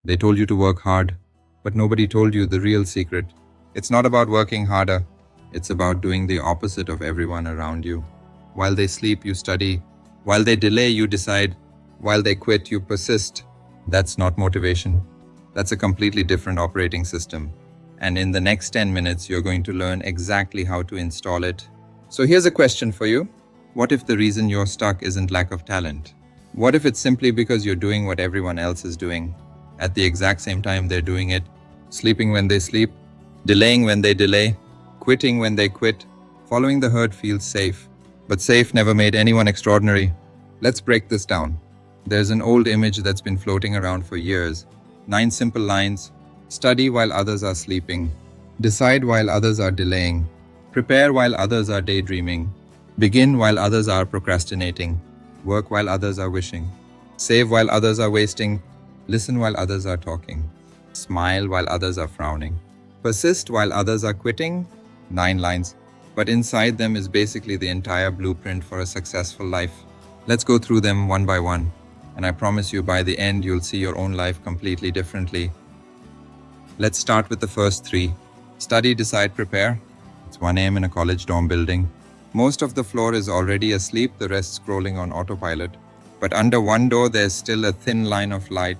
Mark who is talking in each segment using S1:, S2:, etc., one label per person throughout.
S1: They told you to work hard, but nobody told you the real secret. It's not about working harder, it's about doing the opposite of everyone around you. While they sleep, you study. While they delay, you decide. While they quit, you persist. That's not motivation. That's a completely different operating system. And in the next 10 minutes, you're going to learn exactly how to install it. So here's a question for you. What if the reason you're stuck isn't lack of talent? What if it's simply because you're doing what everyone else is doing? At the exact same time they're doing it, sleeping when they sleep, delaying when they delay, quitting when they quit. Following the herd feels safe, but safe never made anyone extraordinary. Let's break this down. There's an old image that's been floating around for years. 9 simple lines. Study while others are sleeping. Decide while others are delaying. Prepare while others are daydreaming. Begin while others are procrastinating. Work while others are wishing. Save while others are wasting. Listen while others are talking. Smile while others are frowning. Persist while others are quitting. 9 lines. But inside them is basically the entire blueprint for a successful life. Let's go through them one by one. And I promise you by the end you'll see your own life completely differently. Let's start with the first 3. Study, decide, prepare. It's 1 a.m. in a college dorm building. Most of the floor is already asleep, the rest scrolling on autopilot. But under one door there's still a thin line of light.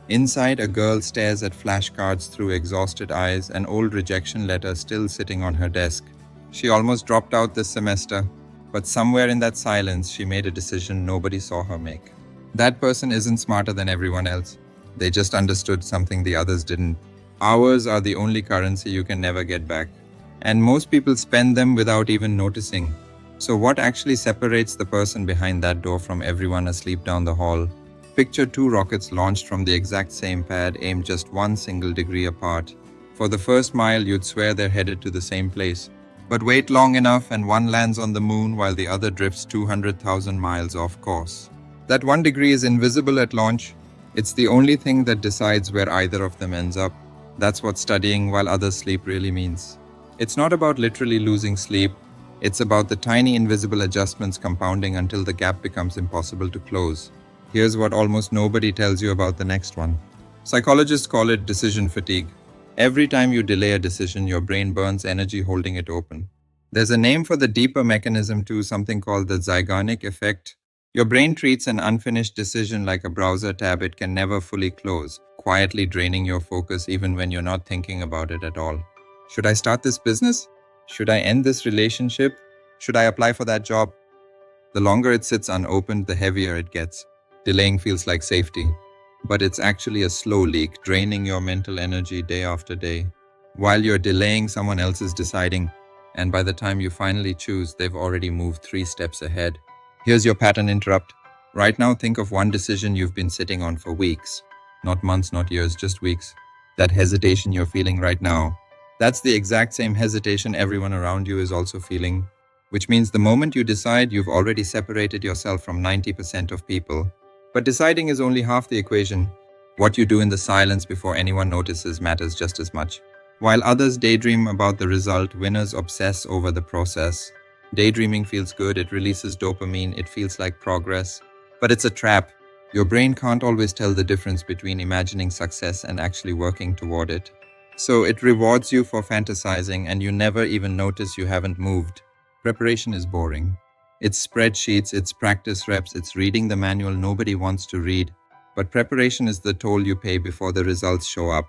S1: Inside, a girl stares at flashcards through exhausted eyes, an old rejection letter still sitting on her desk. She almost dropped out this semester, but somewhere in that silence she made a decision nobody saw her make. That person isn't smarter than everyone else. They just understood something the others didn't. Hours are the only currency you can never get back. And most people spend them without even noticing. So what actually separates the person behind that door from everyone asleep down the hall? Picture 2 rockets launched from the exact same pad, aimed just 1 single degree apart. For the first mile, you'd swear they're headed to the same place. But wait long enough and one lands on the moon while the other drifts 200,000 miles off course. That 1 degree is invisible at launch. It's the only thing that decides where either of them ends up. That's what studying while others sleep really means. It's not about literally losing sleep. It's about the tiny invisible adjustments compounding until the gap becomes impossible to close. Here's what almost nobody tells you about the next one. Psychologists call it decision fatigue. Every time you delay a decision, your brain burns energy holding it open. There's a name for the deeper mechanism too, something called the Zeigarnik effect. Your brain treats an unfinished decision like a browser tab it can never fully close, quietly draining your focus even when you're not thinking about it at all. Should I start this business? Should I end this relationship? Should I apply for that job? The longer it sits unopened, the heavier it gets. Delaying feels like safety, but it's actually a slow leak, draining your mental energy day after day. While you're delaying, someone else is deciding, and by the time you finally choose, they've already moved 3 steps ahead. Here's your pattern interrupt. Right now, think of one decision you've been sitting on for weeks. Not months, not years, just weeks. That hesitation you're feeling right now, that's the exact same hesitation everyone around you is also feeling. Which means the moment you decide, you've already separated yourself from 90% of people. But deciding is only half the equation. What you do in the silence before anyone notices matters just as much. While others daydream about the result, winners obsess over the process. Daydreaming feels good, it releases dopamine, it feels like progress. But it's a trap. Your brain can't always tell the difference between imagining success and actually working toward it. So it rewards you for fantasizing and you never even notice you haven't moved. Preparation is boring. It's spreadsheets, it's practice reps, it's reading the manual nobody wants to read. But preparation is the toll you pay before the results show up.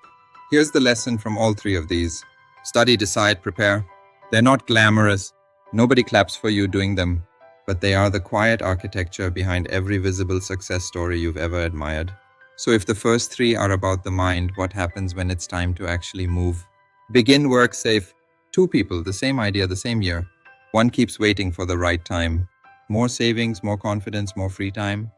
S1: Here's the lesson from all 3 of these. Study, decide, prepare. They're not glamorous. Nobody claps for you doing them. But they are the quiet architecture behind every visible success story you've ever admired. So if the first 3 are about the mind, what happens when it's time to actually move? Begin, work, safe. 2 people, the same idea, the same year. One keeps waiting for the right time. More savings, more confidence, more free time.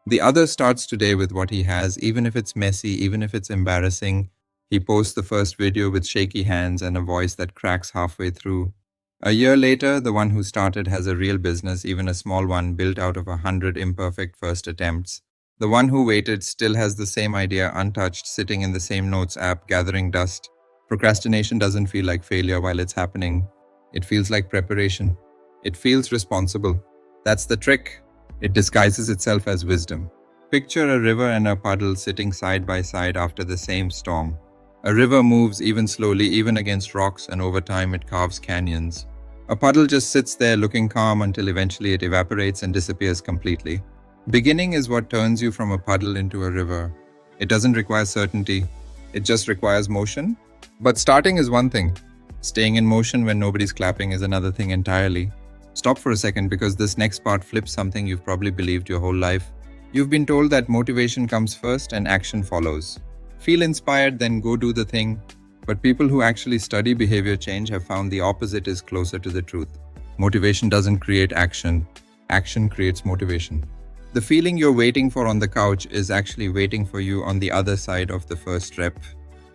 S1: The other starts today with what he has, even if it's messy, even if it's embarrassing. He posts the first video with shaky hands and a voice that cracks halfway through. A year later, the one who started has a real business, even a small one, built out of 100 imperfect first attempts. The one who waited still has the same idea untouched, sitting in the same notes app, gathering dust. Procrastination doesn't feel like failure while it's happening. It feels like preparation. It feels responsible. That's the trick. It disguises itself as wisdom. Picture a river and a puddle sitting side by side after the same storm. A river moves even slowly, even against rocks, and over time it carves canyons. A puddle just sits there looking calm until eventually it evaporates and disappears completely. Beginning is what turns you from a puddle into a river. It doesn't require certainty, it just requires motion. But starting is one thing. Staying in motion when nobody's clapping is another thing entirely. Stop for a second because this next part flips something you've probably believed your whole life. You've been told that motivation comes first and action follows. Feel inspired, then go do the thing. But people who actually study behavior change have found the opposite is closer to the truth. Motivation doesn't create action, action creates motivation. The feeling you're waiting for on the couch is actually waiting for you on the other side of the first rep.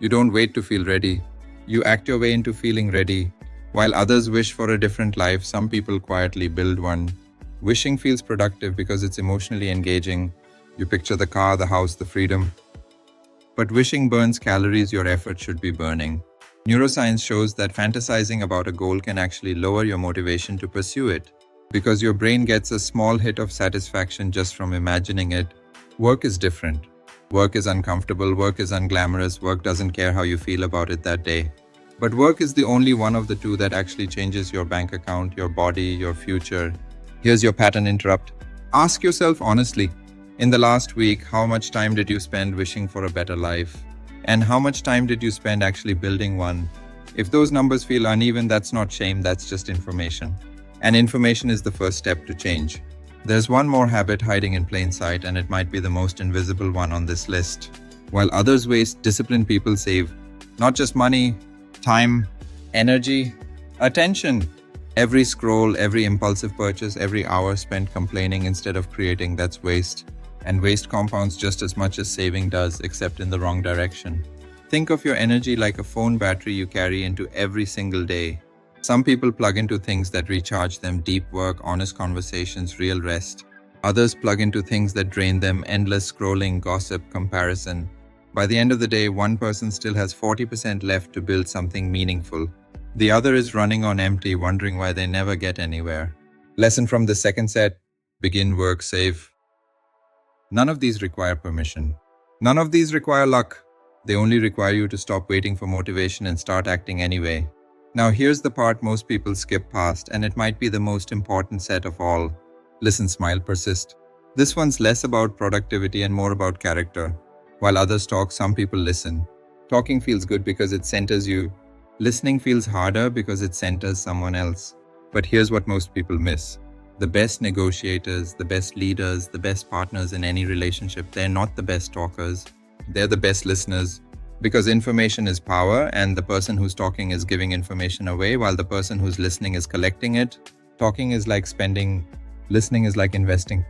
S1: You don't wait to feel ready, you act your way into feeling ready. While others wish for a different life, some people quietly build one. Wishing feels productive because it's emotionally engaging. You picture the car, the house, the freedom. But wishing burns calories your effort should be burning. Neuroscience shows that fantasizing about a goal can actually lower your motivation to pursue it, because your brain gets a small hit of satisfaction just from imagining it. Work is different. Work is uncomfortable, work is unglamorous, work doesn't care how you feel about it that day. But work is the only one of the two that actually changes your bank account, your body, your future. Here's your pattern interrupt. Ask yourself honestly, in the last week, how much time did you spend wishing for a better life? And how much time did you spend actually building one? If those numbers feel uneven, that's not shame, that's just information. And information is the first step to change. There's one more habit hiding in plain sight, and it might be the most invisible one on this list. While others waste, disciplined people save not just money, time, energy, attention. Every scroll, every impulsive purchase, every hour spent complaining instead of creating, that's waste. And waste compounds just as much as saving does, except in the wrong direction. Think of your energy like a phone battery you carry into every single day. Some people plug into things that recharge them: deep work, honest conversations, real rest. Others plug into things that drain them: endless scrolling, gossip, comparison. By the end of the day, one person still has 40% left to build something meaningful. The other is running on empty, wondering why they never get anywhere. Lesson from the second set: begin, work, save. None of these require permission. None of these require luck. They only require you to stop waiting for motivation and start acting anyway. Now here's the part most people skip past, and it might be the most important set of all. Listen, smile, persist. This one's less about productivity and more about character. While others talk, some people listen. Talking feels good because it centers you. Listening feels harder because it centers someone else. But here's what most people miss. The best negotiators, the best leaders, the best partners in any relationship, they're not the best talkers. They're the best listeners. Because information is power, and the person who's talking is giving information away, while the person who's listening is collecting it. Talking is like spending, listening is like investing.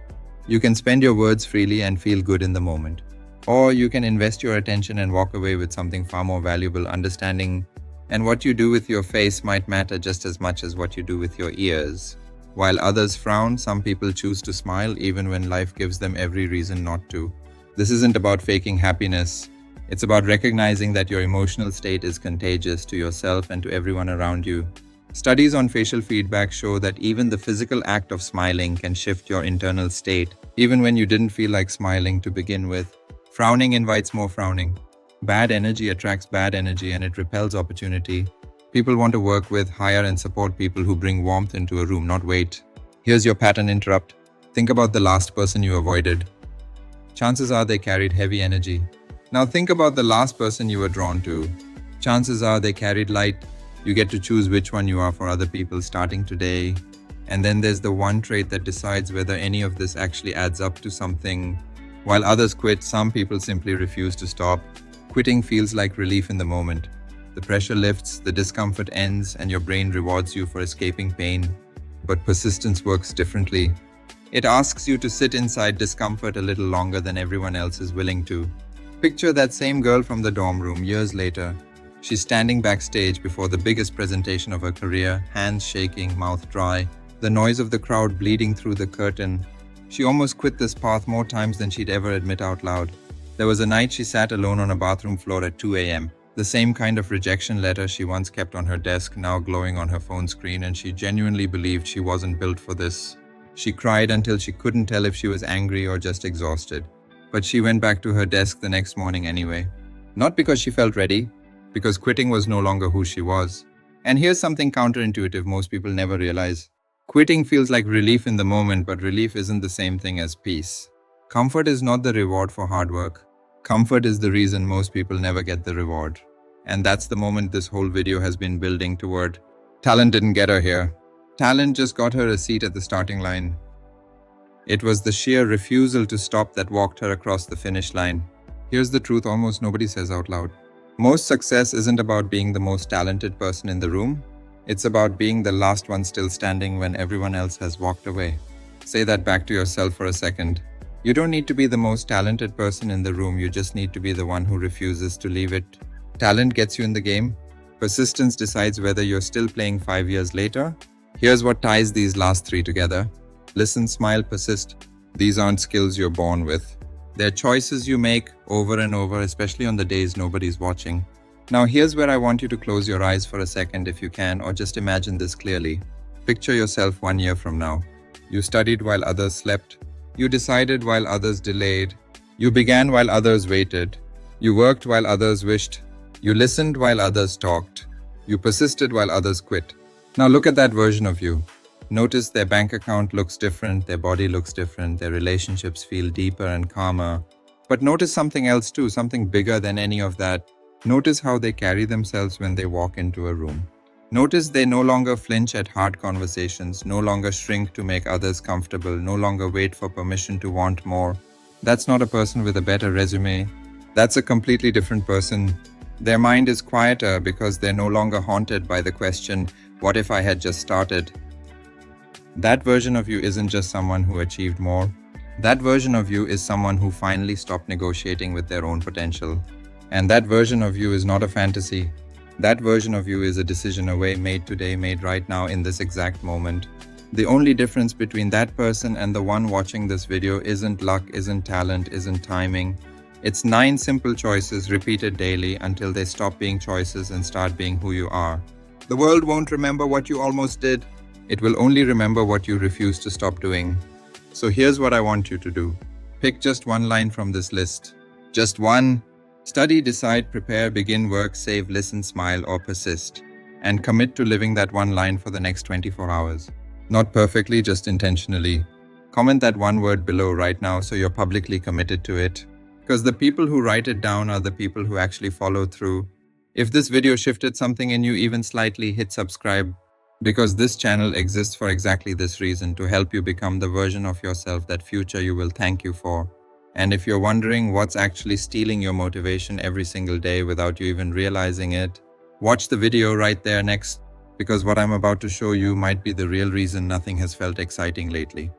S1: You can spend your words freely and feel good in the moment. Or you can invest your attention and walk away with something far more valuable, understanding. And what you do with your face might matter just as much as what you do with your ears. While others frown, some people choose to smile even when life gives them every reason not to. This isn't about faking happiness. It's about recognizing that your emotional state is contagious to yourself and to everyone around you. Studies on facial feedback show that even the physical act of smiling can shift your internal state, even when you didn't feel like smiling to begin with. Frowning invites more frowning. Bad energy attracts bad energy, and it repels opportunity. People want to work with, hire, and support people who bring warmth into a room, not weight. Here's your pattern interrupt. Think about the last person you avoided. Chances are they carried heavy energy. Now think about the last person you were drawn to. Chances are they carried light. You get to choose which one you are for other people starting today. And then there's the one trait that decides whether any of this actually adds up to something. While others quit, some people simply refuse to stop. Quitting feels like relief in the moment. The pressure lifts, the discomfort ends, and your brain rewards you for escaping pain. But persistence works differently. It asks you to sit inside discomfort a little longer than everyone else is willing to. Picture that same girl from the dorm room years later. She's standing backstage before the biggest presentation of her career, hands shaking, mouth dry, the noise of the crowd bleeding through the curtain. She almost quit this path more times than she'd ever admit out loud. There was a night she sat alone on a bathroom floor at 2 a.m. The same kind of rejection letter she once kept on her desk, now glowing on her phone screen, and she genuinely believed she wasn't built for this. She cried until she couldn't tell if she was angry or just exhausted. but she went back to her desk the next morning anyway. Not because she felt ready, because quitting was no longer who she was. And here's something counterintuitive most people never realize. Quitting feels like relief in the moment, but relief isn't the same thing as peace. Comfort is not the reward for hard work. Comfort is the reason most people never get the reward. And that's the moment this whole video has been building toward. Talent didn't get her here. Talent just got her a seat at the starting line. It was the sheer refusal to stop that walked her across the finish line. Here's the truth almost nobody says out loud. Most success isn't about being the most talented person in the room. It's about being the last one still standing when everyone else has walked away. Say that back to yourself for a second. You don't need to be the most talented person in the room, you just need to be the one who refuses to leave it. Talent gets you in the game. Persistence decides whether you're still playing 5 years later. Here's what ties these last three together. Listen, smile, persist. These aren't skills you're born with. They're choices you make over and over, especially on the days nobody's watching. Now here's where I want you to close your eyes for a second if you can, or just imagine this clearly. Picture yourself 1 year from now. You studied while others slept. You decided while others delayed. You began while others waited. You worked while others wished. You listened while others talked. You persisted while others quit. Now look at that version of you. Notice their bank account looks different, their body looks different, their relationships feel deeper and calmer. But notice something else too, something bigger than any of that. Notice how they carry themselves when they walk into a room. Notice they no longer flinch at hard conversations, no longer shrink to make others comfortable, no longer wait for permission to want more. That's not a person with a better resume. That's a completely different person. Their mind is quieter because they're no longer haunted by the question, what if I had just started? That version of you isn't just someone who achieved more. That version of you is someone who finally stopped negotiating with their own potential. And that version of you is not a fantasy. That version of you is a decision away, made today, made right now in this exact moment. The only difference between that person and the one watching this video isn't luck, isn't talent, isn't timing. It's 9 simple choices repeated daily until they stop being choices and start being who you are. The world won't remember what you almost did. It will only remember what you refuse to stop doing. So here's what I want you to do. Pick just one line from this list. Just one. Study, decide, prepare, begin, work, save, listen, smile, or persist. And commit to living that one line for the next 24 hours. Not perfectly, just intentionally. Comment that one word below right now so you're publicly committed to it. Because the people who write it down are the people who actually follow through. If this video shifted something in you even slightly, hit subscribe. Because this channel exists for exactly this reason, to help you become the version of yourself that future you will thank you for. And if you're wondering what's actually stealing your motivation every single day without you even realizing it, watch the video right there next, because what I'm about to show you might be the real reason nothing has felt exciting lately.